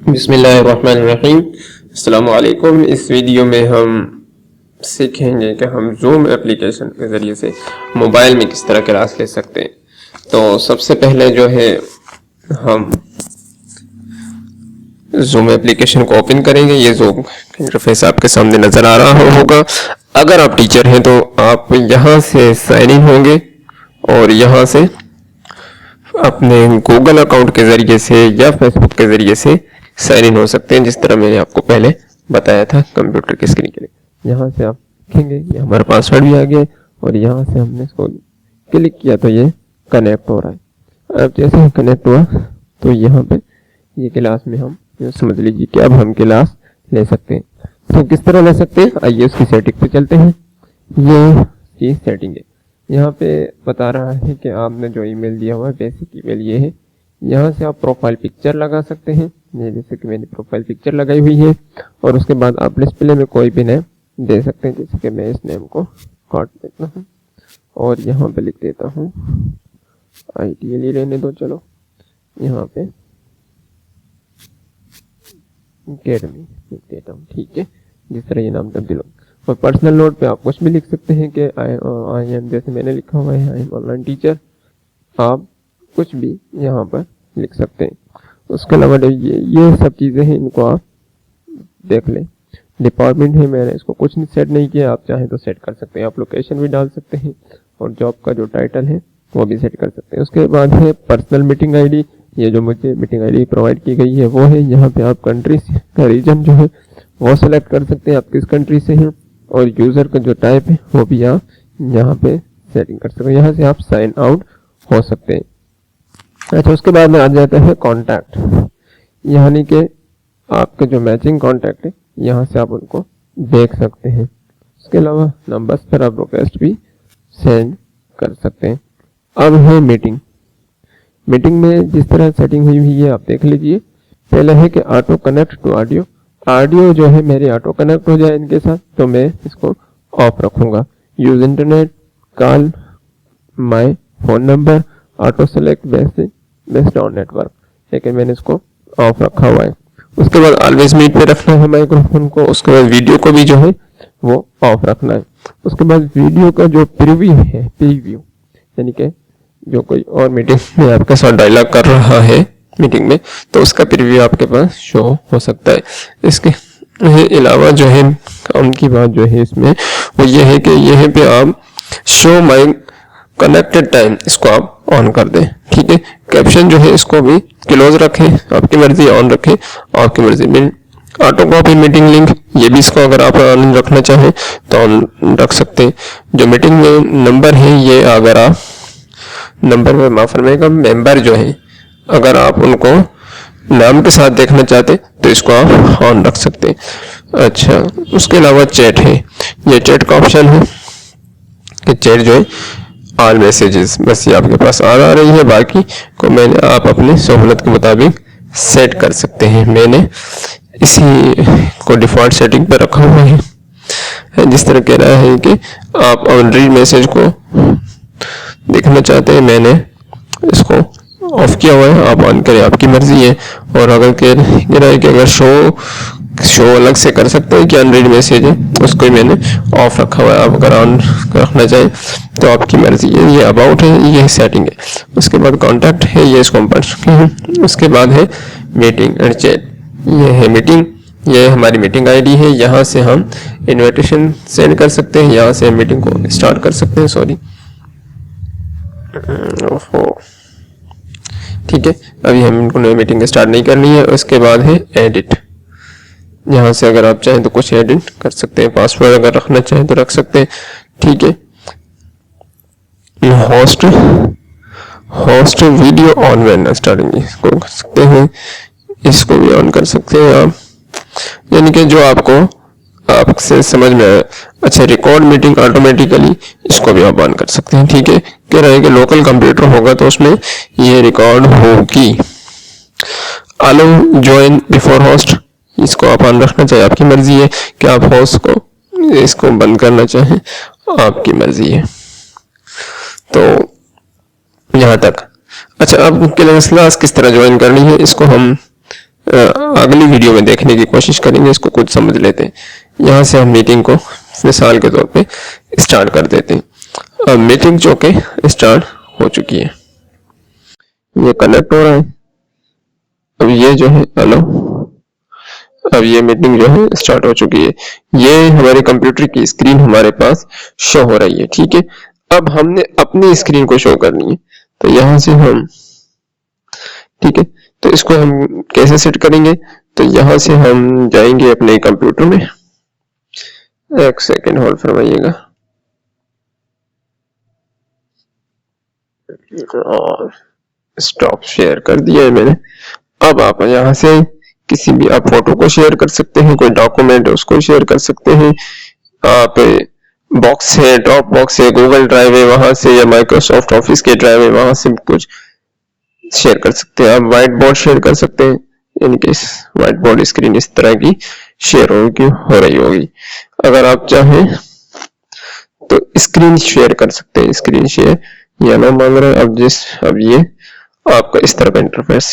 बिस्मिल्लाहिर्रहमानिर्रहीम। अस्सलामु अलैकुम। इस वीडियो में हम सीखेंगे कि हम जूम एप्लीकेशन के ज़रिए से मोबाइल में किस तरह क्लास ले सकते हैं। तो सबसे पहले जो है हम जूम एप्लीकेशन को ओपन करेंगे। ये जूम इंटरफेस आपके सामने नज़र आ रहा होगा। अगर आप टीचर हैं तो आप यहाँ से साइन इन होंगे और यहाँ से अपने गूगल अकाउंट के ज़रिए से या फेसबुक के ज़रिए से साइन इन हो सकते हैं, जिस तरह मैंने आपको पहले बताया था कंप्यूटर की स्क्रीन के लिए। यहाँ से आप देखेंगे ये हमारा पासवर्ड भी आ गया और यहाँ से हमने इसको क्लिक किया तो ये कनेक्ट हो रहा है। अब जैसे ही कनेक्ट हुआ तो यहाँ पे ये क्लास में हम समझ लीजिए कि अब हम क्लास ले सकते हैं। तो किस तरह ले सकते हैं, आइए उसकी सेटिंग पे चलते हैं। ये चीज़ सेटिंग है। यहाँ पे बता रहा है कि आपने जो ईमेल दिया हुआ है बेसिक ईमेल ये है। यहाँ से आप प्रोफाइल पिक्चर लगा सकते हैं, ये जैसे कि मैंने प्रोफाइल पिक्चर लगाई हुई है। और उसके बाद आप डिस्प्ले में कोई भी नेम दे सकते हैं, जैसे कि मैं इस नेम को काट देता हूँ और यहाँ पे लिख देता हूँ आईटीएल रहने दो, चलो यहाँ पे अकेडमी लिख देता हूँ, ठीक है। जिस तरह ये नाम तब्दील हो। और पर्सनल नोट पे आप कुछ भी लिख सकते हैं कि आई एम, जैसे मैंने लिखा हुआ है आई एम ऑनलाइन टीचर, आप कुछ भी यहाँ पर लिख सकते हैं। उसके अलावा ये सब चीज़ें हैं, इनको आप देख लें। डिपार्टमेंट है, मैंने इसको कुछ नहीं सेट नहीं किया, आप चाहें तो सेट कर सकते हैं। आप लोकेशन भी डाल सकते हैं और जॉब का जो टाइटल है वो भी सेट कर सकते हैं। उसके बाद है पर्सनल मीटिंग आईडी। ये जो मुझे मीटिंग आईडी प्रोवाइड की गई है वो है। यहाँ पे आप कंट्री का रीजन जो है वो सेलेक्ट कर सकते हैं, आप किस कंट्री से हैं, और यूज़र का जो टाइप है वो भी आप यहाँ पे सेटिंग कर सकते हैं। यहाँ से आप साइन आउट हो सकते हैं। अच्छा, उसके बाद में आ जाता है कॉन्टैक्ट, यानी कि आपके जो मैचिंग कॉन्टैक्ट है यहाँ से आप उनको देख सकते हैं। उसके अलावा नंबर्स पर आप रिक्वेस्ट भी सेंड कर सकते हैं। अब है मीटिंग। मीटिंग में जिस तरह सेटिंग हुई हुई है आप देख लीजिए। पहले है कि auto connect to audio. Audio जो है मेरी ऑटो कनेक्ट हो जाए इनके साथ तो मैं इसको ऑफ रखूँगा। Use internet, call my phone number, auto select based on network, लेकिन मैंने इसको ऑफ रखा हुआ है। उसके बाद ऑलवेज म्यूट पे रखना है माइक्रोफोन को। उसके बाद वीडियो को भी जो है वो ऑफ रखना है। उसके बाद वीडियो का जो प्रीव्यू है, प्रीव्यू यानी कि जो कोई और मीटिंग में आपके साथ डायलॉग कर रहा है मीटिंग में, तो उसका प्रीव्यू आपके पास शो हो सकता है। इसके अलावा जो है काम की बात जो है इसमें वो ये है कि यहाँ पे आप शो माई कनेक्टेड टाइम इसको आप ऑन कर दें, ठीक है। कैप्शन जो है इसको भी क्लोज रखें, आपकी मर्जी, ऑन रखें आपकी मर्जी। ऑटो कॉपी मीटिंग लिंक ये भी इसको अगर आप ऑन रखना चाहें तो ऑन रख सकते हैं। जो मीटिंग में नंबर है ये अगर आप नंबर में माफ फरमाइएगा मेंबर जो है अगर आप उनको नाम के साथ देखना चाहते तो इसको आप ऑन रख सकते हैं। अच्छा, उसके अलावा चैट है, ये चैट का ऑप्शन है कि चैट जो है ऑल मैसेजेस बस ये आपके पास आ रही है, बाकी को मैंने आप अपनी सहूलत के मुताबिक सेट कर सकते हैं। मैंने इसी को डिफ़ॉल्ट सेटिंग पर रखा हुआ है। जिस तरह कह रहा है कि आप रीड मैसेज को देखना चाहते हैं, मैंने इसको ऑफ किया हुआ है, आप ऑन करें आपकी मर्जी है। और अगर कह रहा है कि अगर शो अलग से कर सकते हैं कि अनरीड मैसेज है, उसको मैंने ऑफ रखा हुआ है। आप अगर ऑन रखना चाहें तो आपकी मर्जी है। ये अबाउट है, ये सेटिंग है। उसके बाद कॉन्टैक्ट है, ये इसको हम पढ़ चुके हैं। उसके बाद है मीटिंग एंड चैट, ये है मीटिंग, ये हमारी मीटिंग आईडी है। यहाँ से हम इन्विटेशन सेंड कर सकते हैं, यहाँ से हम मीटिंग को स्टार्ट कर सकते हैं। सॉरी, ठीक है, अभी हम इनको नई मीटिंग स्टार्ट नहीं करनी है। उसके बाद है एडिट, यहाँ से अगर आप चाहें तो कुछ एडिट कर सकते हैं। पासवर्ड अगर रखना चाहें तो रख सकते हैं, ठीक है। Host video on when starting, इसको कर सकते हैं, इसको भी ऑन कर सकते हैं आप, यानी कि जो आपसे समझ में आए। अच्छा, रिकॉर्ड मीटिंग ऑटोमेटिकली, इसको भी आप ऑन कर सकते हैं, ठीक है। कह रहे हैं कि लोकल कंप्यूटर होगा तो उसमें ये रिकॉर्ड होगी। अलाउ ज्वाइन बिफोर होस्ट, इसको आप ऑन रखना चाहिए, आपकी मर्जी है कि आप होस्ट को इसको बंद करना चाहें, आपकी मर्जी है। तो यहाँ तक। अच्छा, अब क्लास किस तरह ज्वाइन करनी है इसको हम अगली वीडियो में देखने की कोशिश करेंगे, इसको कुछ समझ लेते हैं। यहाँ से हम मीटिंग को मिसाल के तौर पे स्टार्ट कर देते हैं। अब मीटिंग जो के स्टार्ट हो चुकी है, ये कनेक्ट हो रहा है। अब ये जो है हेलो, अब ये मीटिंग जो है स्टार्ट हो चुकी है। ये हमारे कंप्यूटर की स्क्रीन हमारे पास शो हो रही है, ठीक है। अब हमने अपनी स्क्रीन को शो करनी है, तो यहाँ से हम, ठीक है, तो इसको हम कैसे सेट करेंगे? तो यहाँ से हम जाएंगे अपने कंप्यूटर में, एक सेकेंड होल्ड फरमाइएगा, और स्टॉप शेयर कर दिया है मैंने। अब आप यहाँ से किसी भी आप फोटो को शेयर कर सकते हैं, कोई डॉक्यूमेंट है उसको शेयर कर सकते हैं, आप बॉक्स है, ड्रॉप बॉक्स है, गूगल ड्राइव है वहां से, या माइक्रोसॉफ्ट ऑफिस के ड्राइव है वहां से कुछ शेयर कर सकते हैं। आप व्हाइट बोर्ड शेयर कर सकते हैं, यानी व्हाइट बोर्ड स्क्रीन इस तरह की शेयर हो रही होगी। अगर आप चाहें तो स्क्रीन शेयर कर सकते हैं, स्क्रीन शेयर या ना मांग रहे हैं। अब ये आपका इस तरह का इंटरफेस